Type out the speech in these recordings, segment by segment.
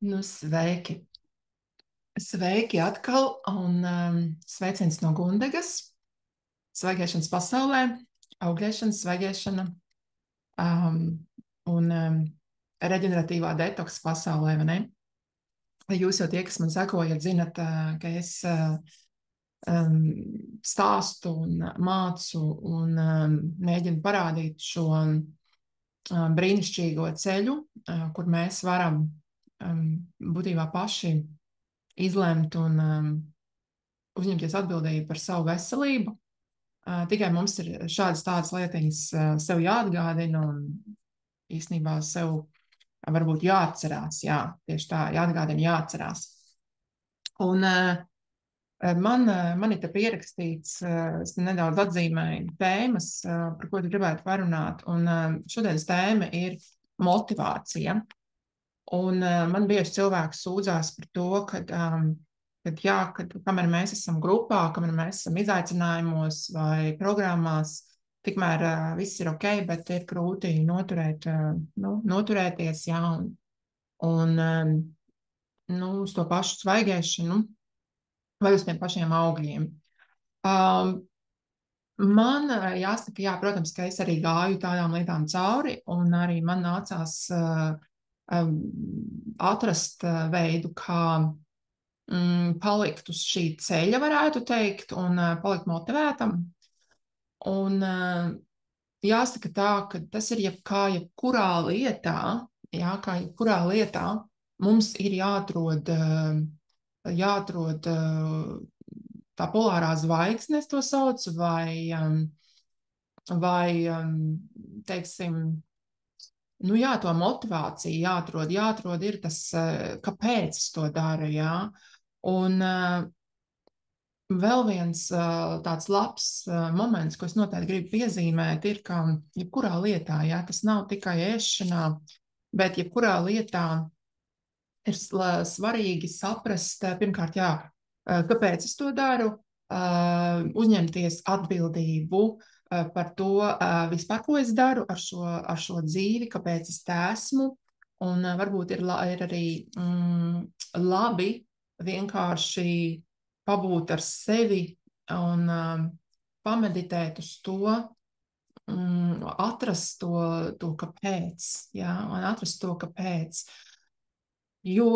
Nu, sveiki! Sveiki atkal un sveiciens no Gundegas. Svaigēšanas pasaulē, augļēšana, svaigēšana un reģeneratīvā detoksa pasaulē, vai ne? Jūs jau tie, kas man sekojat, zinat, ka es stāstu un mācu un mēģinu parādīt šo brīnišķīgo ceļu, kur mēs varam būtībā paši izlemt un uzņemties atbildību par savu veselību. Tikai mums ir tādas lietiņas sev jāatgādina un īstenībā sev varbūt jāatcerās. Jā, tieši tā, jāatgādina, jāatcerās. Un man ir te pierakstīts, es nedaudz atzīmēju tēmas, par ko tu gribētu parunāt. Un šodienas tēma ir motivācija. Un man bieži cilvēki sūdzās par to, kad kamēr mēs esam grupā, kamēr mēs esam izaicinājumos vai programmās, tikmēr viss ir ok, bet ir grūti noturēties, jā, un uz to pašu svaigēšanu vai uz tiem pašiem augļiem. Man jāsaka, jā, protams, ka es arī gāju tādām lietām cauri, un arī man nācās atrast veidu, kā palikt uz šī ceļa, varētu teikt, un palikt motivētam. Un jāsaka tā, ka tas ir jebkurā lietā, jā, kā jebkurā lietā, mums ir jāatrod tā polārā zvaigzne, es to saucu, vai teiksim, nu jā, to motivāciju jāatrod ir tas, kāpēc es to daru, jā. Un vēl viens tāds labs moments, ko es noteikti gribu piezīmēt, ir, ka jebkurā lietā, jā, tas nav tikai ēšanā, bet jebkurā lietā ir svarīgi saprast, pirmkārt, jā, kāpēc es to daru, uzņemties atbildību par to vispār, ko es daru ar šo dzīvi, kāpēc es te esmu, un varbūt ir arī labi vienkārši pabūt ar sevi un pameditēt uz to, atrast to kāpēc, jā, un atrast to kāpēc. Jo,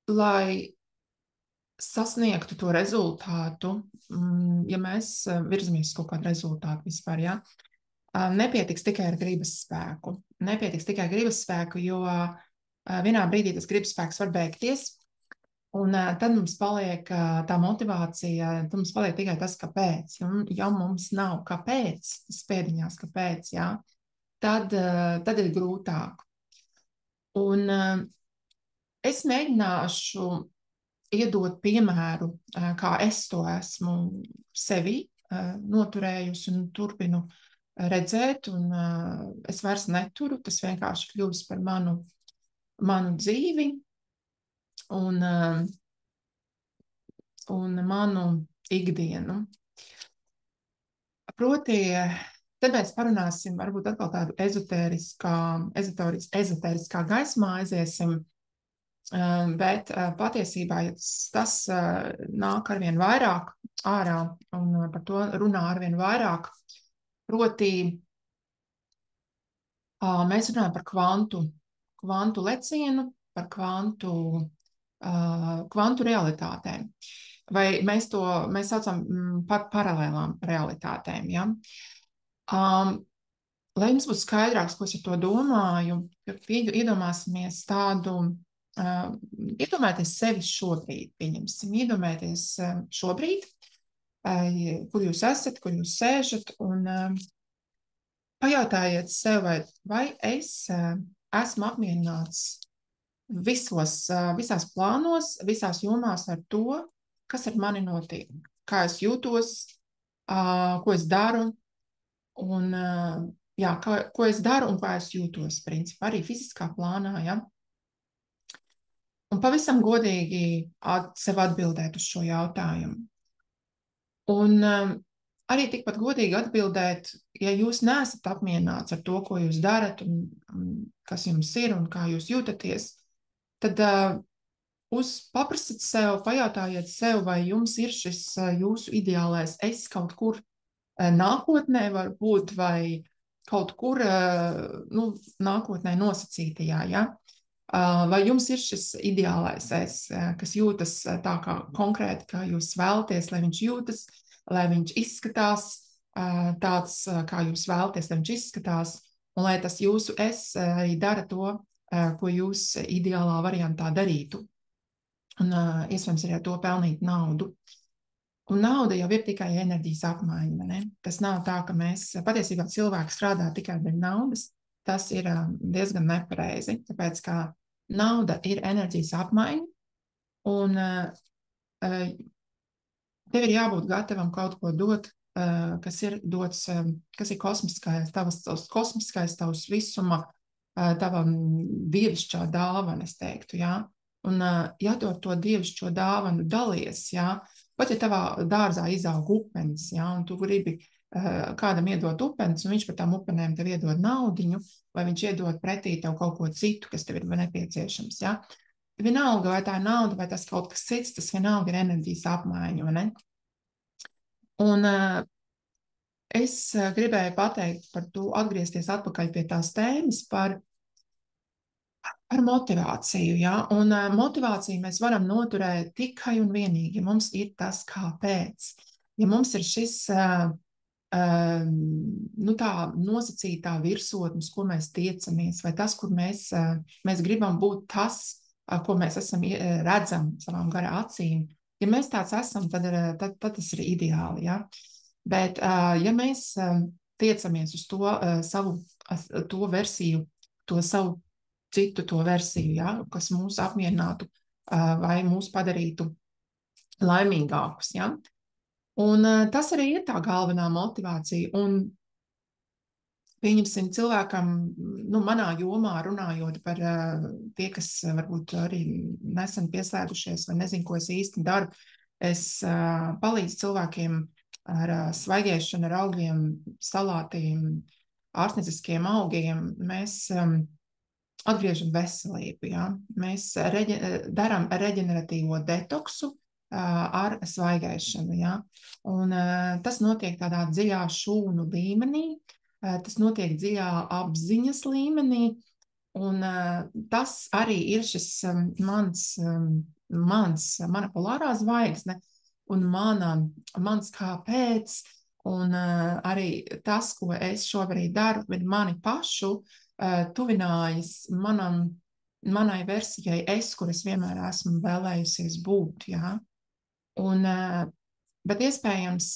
lai sasniegtu to rezultātu, ja mēs virzamies uz kaut kādu rezultātu vispār, jā, nepietiks tikai ar gribas spēku. Nepietiks tikai gribas spēku, jo vienā brīdī tas gribas spēks var beigties, un tad mums paliek tā motivācija, tad mums paliek tikai tas, kāpēc. Ja mums nav kāpēc, tas pēdiņās kāpēc, jā, tad ir grūtāk. Un es mēģināšu iedot piemēru, kā es to esmu sevi noturējusi un turpinu redzēt, un es vairs neturu, tas vienkārši kļūst par manu dzīvi un manu ikdienu. Proti, tad mēs parunāsim varbūt atkal tādu ezoteriskā gaismā aiziesim, bet patiesībā ja tas nāk arvien vairāk ārā un par to runā arvien vairāk. Proti, mēs runājam par kvantu lecienu, par kvantu realitātēm. Vai mēs saucam par paralēlām realitātēm, ja? Lai jums būtu skaidrāks, ko es ar to domāju, iedomāsimies tādu, iedomājieties sevi šobrīd, pieņemsim, iedomājieties šobrīd, kur jūs esat, kur jūs sēžat, un pajautājiet sev, vai es esmu apmierināts visās plānos, visās jomās ar to, kas ar mani notiek, kā es jūtos, ko es daru, un jā, ko es daru un kā es jūtos, principā, arī fiziskā plānā, ja? Un pavisam godīgi sev atbildēt uz šo jautājumu. Un arī tikpat godīgi atbildēt, ja jūs neesat apmierināts ar to, ko jūs darat, un kas jums ir un kā jūs jūtaties, tad paprasiet sev, pajautājiet sev, vai jums ir šis jūsu ideālais es kaut kur nākotnē varbūt, vai kaut kur nākotnē nosacītajā, ja? Vai jums ir šis ideālais es, kas jūtas tā kā konkrēti, kā jūs vēlaties, lai viņš jūtas, lai viņš izskatās tāds, kā jūs vēlaties, lai viņš izskatās, un lai tas jūsu es arī dara to, ko jūs ideālā variantā darītu. Un iespējams arī ar to pelnīt naudu. Un nauda jau ir tikai enerģijas apmaiņa, ne? Tas nav tā, ka patiesībā cilvēki strādā tikai dēļ naudas. Tas ir diezgan nepareizi, tāpēc kā nauda ir enerģijas apmaiņa, un tev ir jābūt gatavam kaut ko dot, kas ir dots, kas ir kosmiskais, tavs visuma, tava dievišķā dāvana, es teiktu, jā. Un, ja tu ar to dievišķo dāvanu dalies, jā, pat ja tavā dārzā izaug upenis, jā, un tu gribi kādam iedot upenis, un viņš par tām upenēm tev iedod naudiņu, vai viņš iedod pretī tev kaut ko citu, kas tev ir nepieciešams, jā. Vienalga, vai tā ir nauda, vai tas kaut kas cits, tas vienalga ir enerģijas apmaiņa, vai ne? Un es gribēju pateikt par to, atgriezties atpakaļ pie tās tēmas par motivāciju, ja? Un motivāciju mēs varam noturēt tikai un vienīgi, ja mums ir tas kāpēc. Ja mums ir šis tā nosacītā virsotnes, ko mēs tiecamies, vai tas, kur mēs gribam būt tas, ko mēs redzam savām garā acīm. Ja mēs tāds esam, tad tas ir ideāli, ja? Bet ja mēs tiecamies uz to versiju, to savu citu to versiju, ja, kas mūs apmierinātu vai mūs padarītu laimīgākus. Ja. Un tas arī ir tā galvenā motivācija. Un pieņemsim cilvēkam, manā jomā runājot par tie, kas varbūt arī nesen pieslēgušies vai nezinu, ko es īsti daru, es palīdzu cilvēkiem ar svaigēšanu, ar augiem, salātiem, ārstnieciskiem augiem. Mēs atgriežam veselību. Ja? Mēs darām reģeneratīvo detoksu ar svaigēšanu. Ja? Un tas notiek tādā dziļā šūnu līmenī, tas notiek dziļā apziņas līmenī, un tas arī ir šis mana polārā zvaigzne un mans kāpēc, un arī tas, ko es šobrīd daru, bet mani pašu tuvinājas manai versijai kur es vienmēr esmu vēlējusies būt, jā. Un, bet iespējams,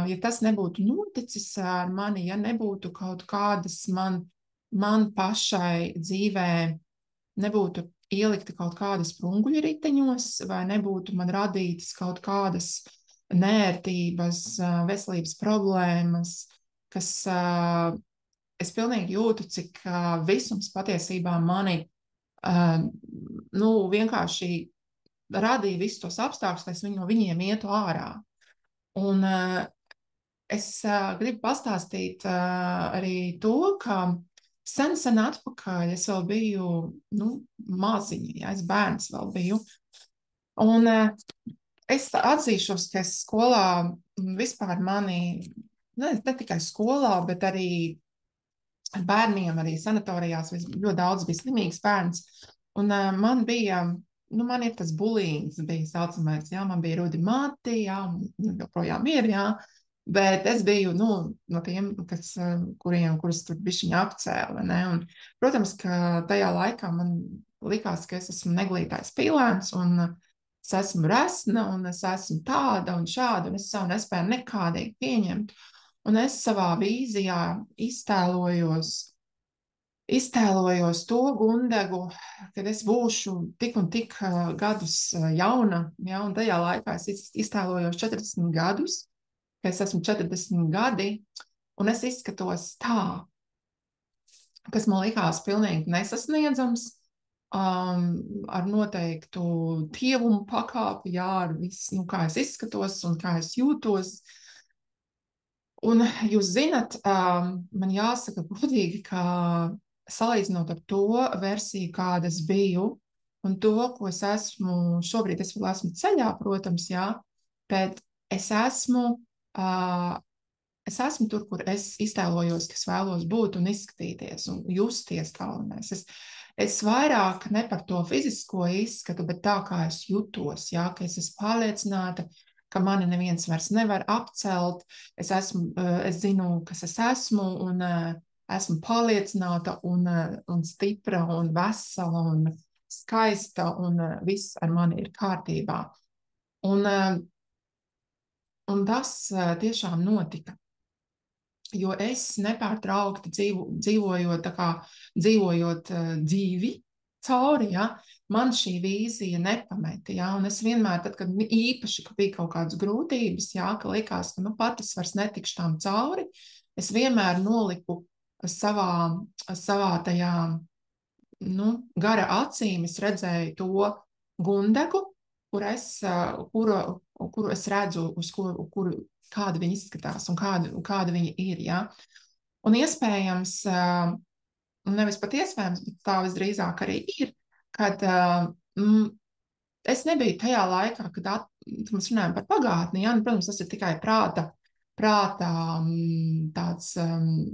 ja tas nebūtu noticis ar mani, ja nebūtu kaut kādas man pašai dzīvē, nebūtu ielikta kaut kādas sprunguļi riteņos, vai nebūtu man radītas kaut kādas nērtības, veselības problēmas, kas es pilnīgi jūtu, cik visums patiesībā mani vienkārši radīja visus tos apstākļus, lai es no viņiem ietu ārā. Un es gribu pastāstīt arī to, ka sen atpakaļ es vēl biju maziņa, ja, es bērns vēl biju. Un es atzīšos, ka es skolā vispār ne tikai skolā, bet arī bērniem, arī sanatorijās ļoti daudz bija slimīgs bērns. Un man ir tas bulīns, bija saucamais, jā, man bija rudi mati, jā, joprojām ir, jā, bet es biju, no tiem, kurus tur bišķiņi apcēla, ne, un, protams, ka tajā laikā man likās, ka es esmu neglītājs pīlēns, un es esmu resna, un es esmu tāda un šāda, un es savu nespēju nekādīgi pieņemt. Un es savā vīzijā iztēlojos to Gundegu, kad es būšu tik un tik gadus jauna, ja, un tajā laikā es iztēlojos 40 gadus, ka es esmu 40 gadi, un es izskatos tā, kas man likās pilnīgi nesasniedzams, ar noteiktu tievumu pakāpi, jā, ar visu, kā es izskatos un kā es jūtos. Un jūs zinat, man jāsaka godīgi, ka salīdzinot ar to versiju, kāda es biju, un to, ko es esmu šobrīd, es vēl esmu ceļā, protams, jā, bet es esmu, es esmu tur, kur es iztēlojos, ka es vēlos būt un izskatīties un justies galvenais. Es vairāk ne par to fizisko izskatu, bet tā, kā es jutos, jā, ka es esmu pārliecināta, ka mani neviens vairs nevar apcelt. Es zinu, kas es esmu, un esmu pārliecināta un stipra un vesela un skaista, un viss ar mani ir kārtībā. Un tas tiešām notika. Jo es nepārtraukti dzīvojot dzīvi cauri, ja, man šī vīzija nepameta, ja, un es vienmēr, tad, kad īpaši, ka bija kaut kādas grūtības, ja, ka likās, ka, pat es vairs netikšu tām cauri, es vienmēr noliku savā tajā, gara acīm, es redzēju to Gundegu, kuru es redzu, uz kuru kāda viņa izskatās un kāda viņa ir. Ja? Un iespējams, nevis pat iespējams, bet tā visdrīzāk arī ir, kad es nebiju tajā laikā, kad mēs runājam par pagātni. Ja? Protams, tas ir tikai prāta tāds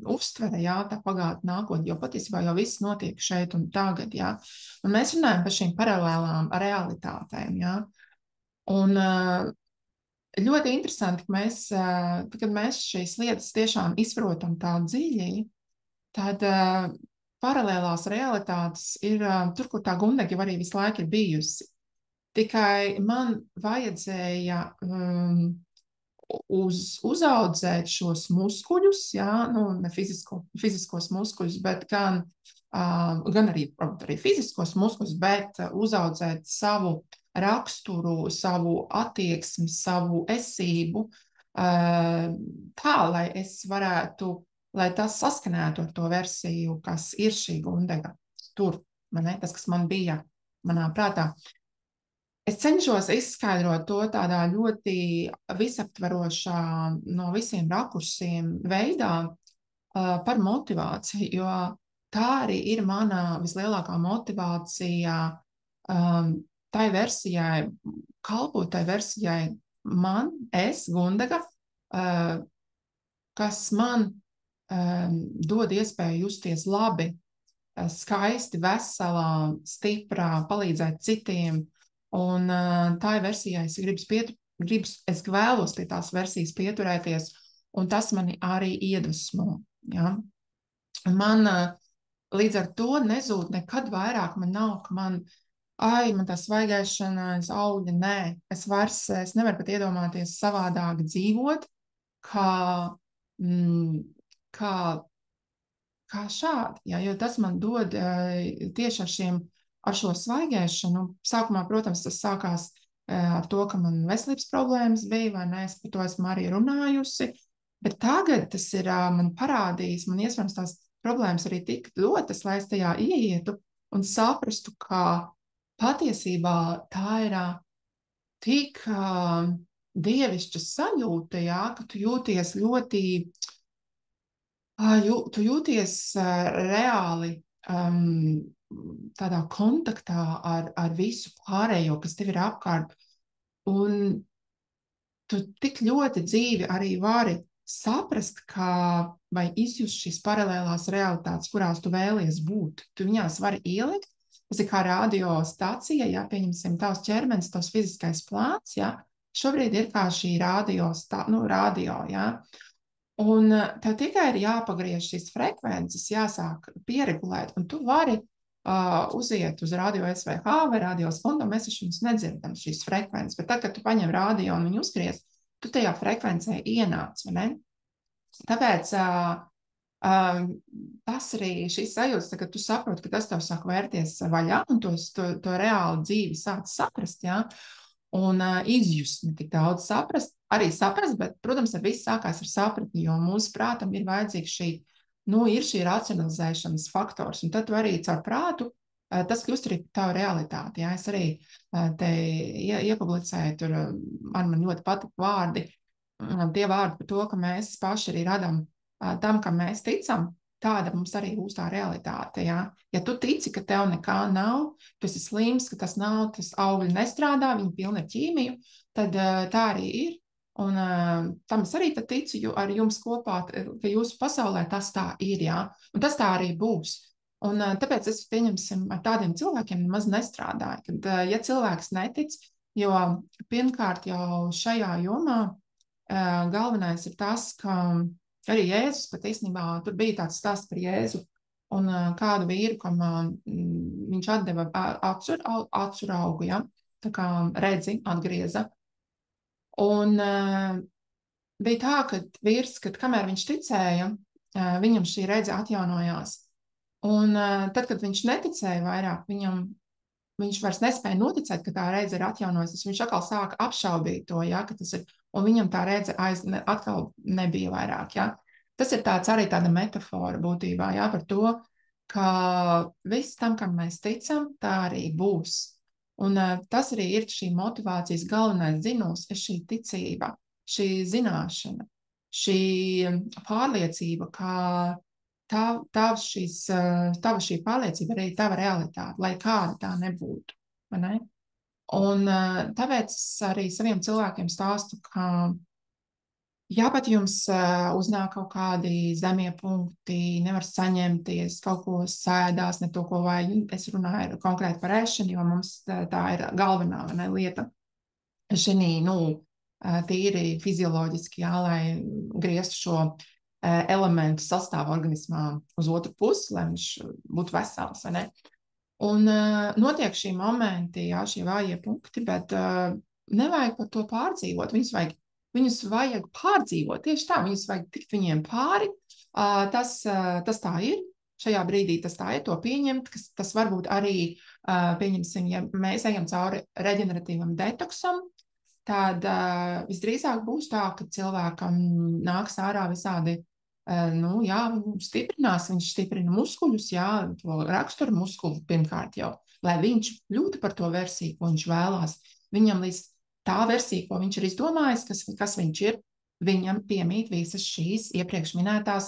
uztvere, ja? Tā pagātne nākotne, jo patiesībā jau viss notiek šeit un tagad. Ja? Un mēs runājam par šīm paralēlām realitātēm. Ja? Un ļoti interesanti, ka kad mēs šīs lietas tiešām izprotam tā dziļi, tad paralēlās realitātes ir tur, kur tā Gundega jau arī visu laiku ir bijusi. Tikai man vajadzēja uzaudzēt šos muskuļus, jā, ne fiziskos muskuļus, bet gan arī fiziskos muskuļus, bet uzaudzēt savu raksturu, savu attieksmi, savu esību, tā, lai es varētu, lai tas saskanētu ar to versiju, kas ir šī Gundega. Tur, tas, kas man bija manā prātā. Es cenšos izskaidrot to tādā ļoti visaptverošā, no visiem rakursiem veidā par motivāciju, jo tā arī ir mana vislielākā motivācija tai versijai, kalpot tai versijai Gundega, kas man dod iespēju justies labi, skaisti, veselā, stiprā, palīdzēt citiem. Un tai versijai es vēlos pie tās versijas pieturēties, un tas mani arī iedvesmo. Ja? Man līdz ar to nezūd nekad vairāk, man nav, ka man tā svaigēšana, augļa, nē. Es nevaru pat iedomāties savādāk dzīvot, kā šādi, ja? Jo tas man dod tieši ar šo svaigēšanu. Sākumā, protams, tas sākās ar to, ka man veselības problēmas bija, vai ne, es par to esmu arī runājusi, bet tagad tas ir man parādījis, man iespējams tās problēmas arī tik dotas, lai es tajā ieietu un saprastu, ka patiesībā tā ir tik dievišķa sajūta, jā, ka tu jūties ļoti, tu jūties reāli tādā kontaktā ar visu pārējo, kas tev ir apkārt, un tu tik ļoti dzīvi arī vari saprast, vai izjust šīs paralēlās realitātes, kurās tu vēlies būt. Tu viņās vari ielikt. Tas ir kā radiostacija, ja, pieņemsim, tavs ķermenis, tavs fiziskais plāns, ja, šobrīd ir kā šī radio, ja, un tev tikai ir jāpagriež šīs frekvences, jāsāk pieregulēt, un tu vari uziet uz radio SVH vai radio spondu, mēs viņus nedzirdam šīs frekvences, bet tad, kad tu paņem radio un viņu uzgriez, tu tajā frekvencē ienāc, vai ne? Tāpēc tas arī šīs sajūtas, kad tu saproti, ka tas tev sāk vērties vaļā un to reāli dzīvi sāc saprast, ja? Un izjust, ne tik daudz saprast, bet, protams, ar viss sākās ar sapratni, jo mūsu prātam ir vajadzīgs ir šī racionalizēšanas faktors, un tad tu arī caur prātu, tas kļūst arī tavu realitāti, ja? Es arī te iepublicēju, tur man ļoti patika vārdi, tie vārdi par to, ka mēs paši arī radam tam, kam mēs ticam, tāda mums arī būs tā realitāte. Ja, ja tu tici, ka tev nekā nav, tu esi slims, ka tas nav, tas augļi nestrādā, viņi pilni ar ķīmiju, tad tā arī ir. Un tam es arī ticu, jo ar jums kopā, ka jūsu pasaulē tas tā ir, jā, un tas tā arī būs. Un tāpēc es, pieņemsim, ar tādiem cilvēkiem nemaz nestrādāju, kad, ja cilvēks netic, jo pirmkārt jau šajā jomā galvenais ir tas, ka arī Jēzus pat īstenībā, tur bija tāds stāsts par Jēzu un kādu vīru, kam viņš atdeva acur augu, ja, tā kā redzi atgrieza. Un bija tā, ka vīrs, kad kamēr viņš ticēja, viņam šī redze atjaunojās. Un tad, kad viņš neticēja vairāk, viņš vairs nespēja noticēt, ka tā redze ir atjaunojusies. Viņš atkal sāka apšaubīt to, ja, ka tas ir, un viņam tā redze atkal nebija vairāk. Ja. Tas ir arī tāda metafora būtībā, ja, par to, ka viss tam, kam mēs ticam, tā arī būs. Un tas arī ir šī motivācijas galvenais dzinums, ir šī ticība, šī zināšana, šī pārliecība, ka tava šī pārliecība arī tava realitāte, lai kāda tā nebūtu. Ne? Un tāpēc es arī saviem cilvēkiem stāstu, ka ja pat jums uznāk kaut kādi zemie punkti, nevar saņemties, kaut ko sēdās, ne to, ko vajag. Es runāju konkrēti par ēšanu, jo mums tā ir galvenā lieta. Šī, tīri fizioloģiski, jā, lai grieztu šo elementu sastāvu organismā uz otru pusi, lai viņš būtu vesels, vai ne? Un notiek šī momenti, jā, šie vājie punkti, bet nevajag par to pārdzīvot. Viņus vajag pārdzīvot, tieši tā, viņus vajag tikt viņiem pāri. Tas tā ir, šajā brīdī tas tā ir, to pieņemt, tas varbūt arī, pieņemsim, ja mēs ejam cauri reģeneratīvam detoksam, tad visdrīzāk būs tā, ka cilvēkam nāks ārā visādi, jā, stiprinās, viņš stiprina muskuļus, jā, to raksturu muskuli pirmkārt jau, lai viņš kļūtu par to versiju, ko viņš vēlās. Viņam līdz tā versija, ko viņš ir izdomājis, kas viņš ir, viņam piemīt visas šīs iepriekš minētās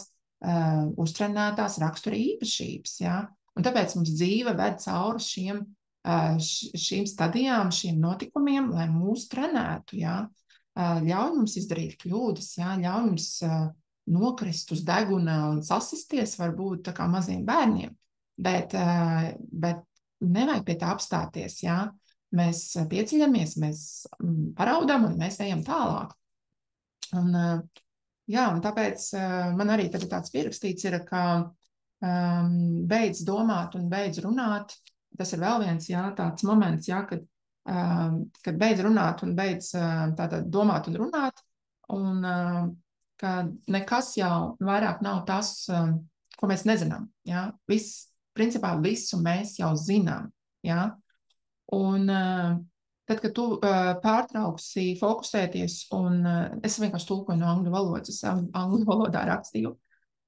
uztrenētās rakstura īpašības. Ja? Un tāpēc mums dzīve ved cauri šīm stadijām, šiem notikumiem, lai mūs trenētu. Ja? Ļauj mums izdarīt kļūdas, ja? Ļauj mums nokrist uz deguna un sasisties varbūt tā kā maziem bērniem, bet nevajag pie tā apstāties, ja? Mēs pieceļamies, mēs paraudam un mēs ejam tālāk. Un, jā, un tāpēc man arī tāds pierakstīts ir, ka beidz domāt un beidz runāt. Tas ir vēl viens, jā, tāds moments, jā, kad beidz runāt un beidz tātad domāt un runāt, un ka nekas jau vairāk nav tas, ko mēs nezinām. Jā. Principā visu mēs jau zinām, jā. Un tad, kad tu pārtrauksi fokusēties, un es vienkārši tulkoju no angļu valodas, es angļu valodā rakstīju,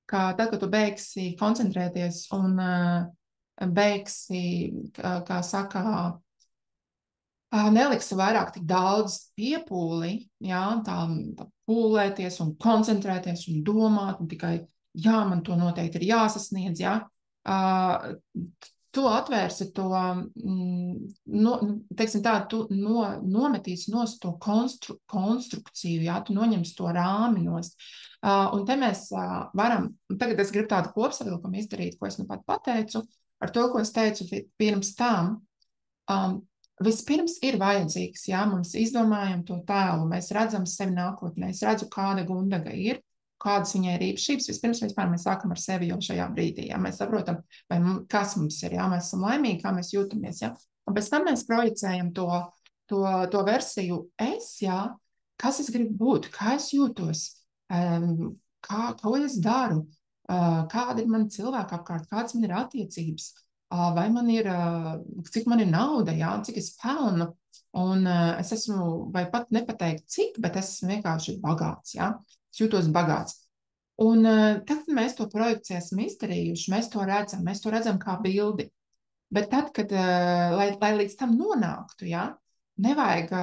ka tad, kad tu beigsi koncentrēties un beigsi, kā saka, neliksi vairāk tik daudz piepūli, jā, tā pūlēties un koncentrēties un domāt, un tikai, jā, man to noteikti ir jāsasniedz, jā, tu atvērsi to, teiksim tā, tu nometīsi nost to konstrukciju, jā, tu noņemsi to rāmi nost. Un te mēs varam, tagad es gribu tādu kopsavilkumu izdarīt, ko es nu pat pateicu, ar to, ko es teicu pirms tam. Vispirms ir vajadzīgs, jā, mums izdomājam to tēlu, mēs redzam sevi nākotnē, es redzu, kāda Gundaga ir, kādas viņai ir īpašības. Vispirms mēs sākam ar sevi jau šajā brīdī, jā, mēs saprotam, kas mums ir, jā, mēs esam laimīgi, kā mēs jūtamies, jā, un pēc tam mēs projicējam to versiju jā, kas es gribu būt, kā es jūtos, ko es daru, kāda ir man cilvēka apkārt, kādas man ir attiecības, vai man ir, cik man ir nauda, jā, cik es pelnu, un es esmu, vai pat nepateikt cik, bet es esmu vienkārši bagāts, jā. Es jūtos bagāts. Un tad, kad mēs to projekciju esam izdarījuši, mēs to redzam kā bildi. Bet tad, kad, lai līdz tam nonāktu, ja, nevajag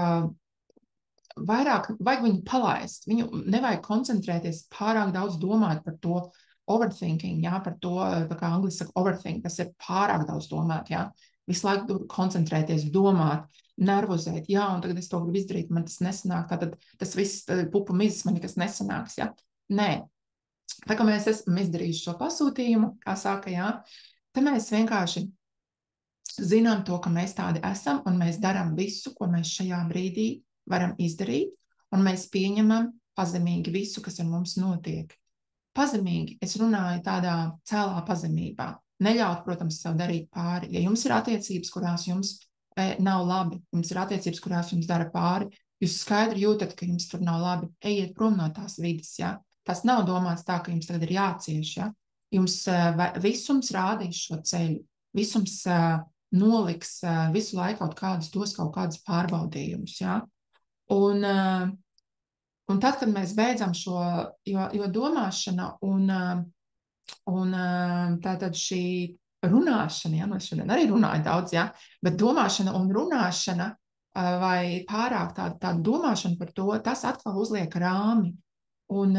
vajag viņu palaist, viņu nevajag koncentrēties, pārāk daudz domāt par to, overthinking, jā, par to, tā kā angliski saka overthink, tas ir pārāk daudz domāt, jā. Visu laiku koncentrēties, domāt, nervozēt, jā, un tagad es to gribu izdarīt, man tas nesanāk, tātad tas viss pupa mizas, man nekas nesanāks, jā. Nē. Tā kā mēs esam izdarījuši šo pasūtījumu, kā saka, jā, tad mēs vienkārši zinām to, ka mēs tādi esam, un mēs darām visu, ko mēs šajā brīdī varam izdarīt, un mēs pieņemam pazemīgi visu, kas ar mums notiek. Pazemīgi, es runāju tādā cēlā pazemībā. Neļaut, protams, sev darīt pāri. Ja jums ir attiecības, kurās jums nav labi, jums ir attiecības, kurās jums dara pāri, jūs skaidri jūtat, ka jums tur nav labi, ejiet prom no tās vidas, ja? Tas nav domāts tā, ka jums tagad ir jācieš, ja? Jums visums rādīs šo ceļu, visums noliks visu laiku kaut kādus pārbaudījumus, ja? Un tad, kad mēs beidzam šo, jo domāšana un tātad šī runāšana, ja, mēs šodien arī runājam daudz, ja, bet domāšana un runāšana vai pārāk tāda domāšana par to, tas atkal uzliek rāmi. Un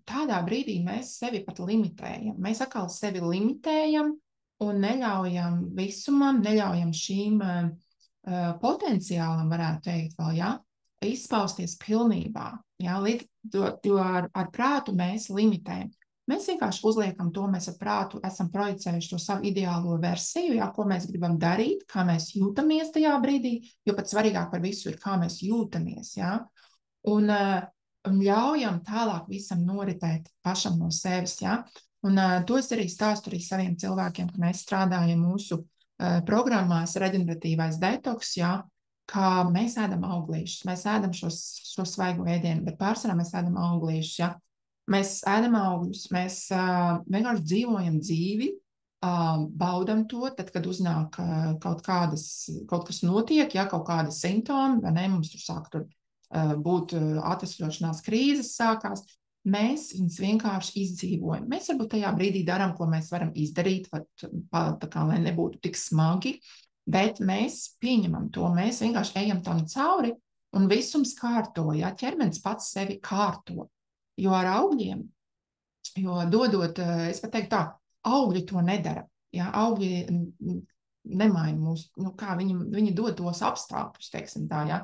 tādā brīdī mēs sevi pat limitējam. Mēs atkal sevi limitējam un neļaujam visumam, neļaujam šīm potenciālam, varētu teikt vēl, ja, izpausties pilnībā, ja, jo ar prātu mēs limitējam. Mēs vienkārši uzliekam to, mēs ar prātu esam projicējuši to savu ideālo versiju, ja, ko mēs gribam darīt, kā mēs jūtamies tajā brīdī, jo pat svarīgāk par visu ir, kā mēs jūtamies, ja, un ļaujam tālāk visam noritēt pašam no sevis, ja, un to es arī stāstu arī saviem cilvēkiem, ka mēs strādājam mūsu programmās reģeneratīvais detoks, ja, kā mēs ēdam auglīšus, mēs ēdam šo svaigu ēdienu, bet pārsvarā mēs ēdam auglīšus, ja. Mēs ēdam augļus, mēs vienkārši dzīvojam dzīvi, baudam to, tad, kad uznāk kaut kas notiek, ja, kaut kādi simptomi, vai ne, mums tur sāk būt atvesļošanās krīzes sākās, mēs viņus vienkārši izdzīvojam. Mēs varbūt tajā brīdī darām, ko mēs varam izdarīt, tā kā, lai nebūtu tik smagi, bet mēs pieņemam to, mēs vienkārši ejam tam cauri un visums kārto, ja, ķermenis pats sevi kārto. Jo ar augļiem, jo dodot, es pat teiktu tā, augļi to nedara. Ja, augļi nemaina mūsu, kā viņi dod tos apstākļus, teiksim tā, ja.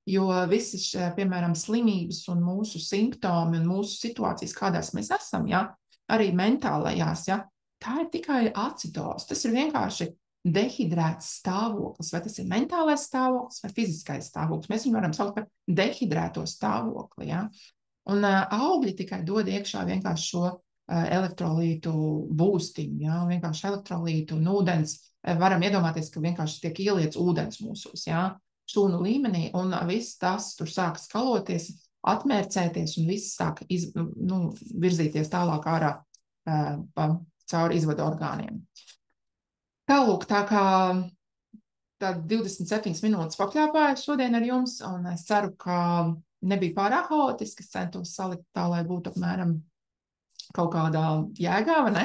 Jo visas, piemēram, slimības un mūsu simptomi un mūsu situācijas, kādās mēs esam, ja, arī mentālajās, ja, tā ir tikai acidoze. Tas ir vienkārši dehidrēts stāvoklis, vai tas ir mentālais stāvoklis vai fiziskais stāvoklis. Mēs viņu varam saukt par dehidrēto stāvokli, ja. Un augļi tikai dod iekšā vienkārši šo elektrolītu būstiņu, ja? Vienkārši elektrolītu un ūdens. Varam iedomāties, ka vienkārši tiek ieliets ūdens mūsos, ja? Šūnu līmenī, un viss tas tur sāk skaloties, atmērcēties, un viss sāk virzīties tālāk ārā cauri izvadu orgāniem. Tālūk, tā kā 27 minūtes pakļāpāju šodien ar jums, un es ceru, ka nebija pārāk haotiski, es centos salikt tā, lai būtu apmēram kaut kādā jēgā, vai ne?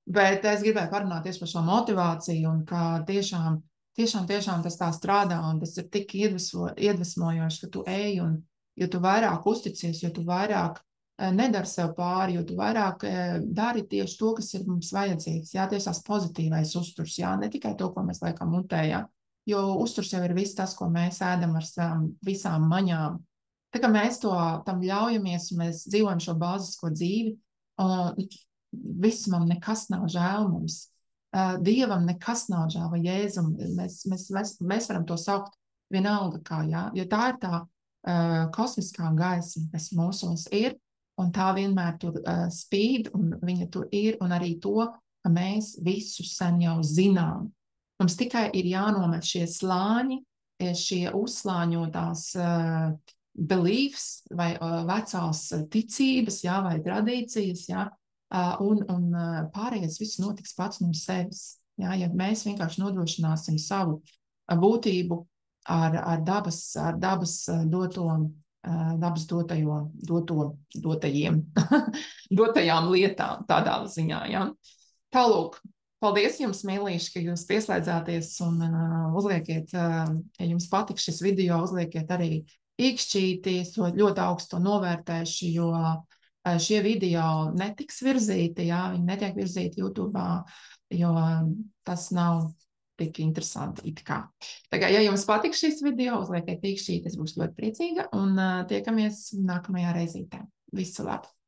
Bet es gribēju parunāties par šo motivāciju un ka tiešām tas tā strādā un tas ir tik iedvesmojoši, ka tu ej un jo tu vairāk uzticies, jo tu vairāk nedari sev pāri, jo tu vairāk dari tieši to, kas ir mums vajadzīgs, jā, tieši tās pozitīvais uzturs, jā, ne tikai to, ko mēs liekam mutē, jā, jo uzturs jau ir viss tas, ko mēs ēdam ar savām visām maņām. Tā kā mēs tam ļaujamies un mēs dzīvojam šo bāzisko dzīvi, visumam nekas nav žēl mums. Dievam nekas nav žēl vai Jēzum. Mēs varam to saukt vienalga kā, jā, jo tā ir tā kosmiskā gaisma, kas mūsos ir, un tā vienmēr tur spīd, un viņa tur ir, un arī to, ka mēs visu sen jau zinām. Mums tikai ir jānomet šie slāņi, šie uzslāņotās beliefs vai vecās ticības, jā, vai tradīcijas, jā, un pārējais viss notiks pats no sevis. Jā, ja mēs vienkārši nodrošināsim savu būtību ar dabas dotajām lietām, tādā ziņā, jā. Tālūk, paldies jums, mīlīši, ka jūs pieslēdzāties un uzliekiet, ja jums patīk šis video, uzliekiet arī īkšķīti, es to ļoti augstu novērtēšu, jo šie video netiks virzīti, jā, viņi netiek virzīti YouTube, jo tas nav tik interesanti it kā. Tā kā, ja jums patiks šis video, uzliekiet tīkšķīt, es būšu ļoti priecīga un tiekamies nākamajā reizītē. Visu labu!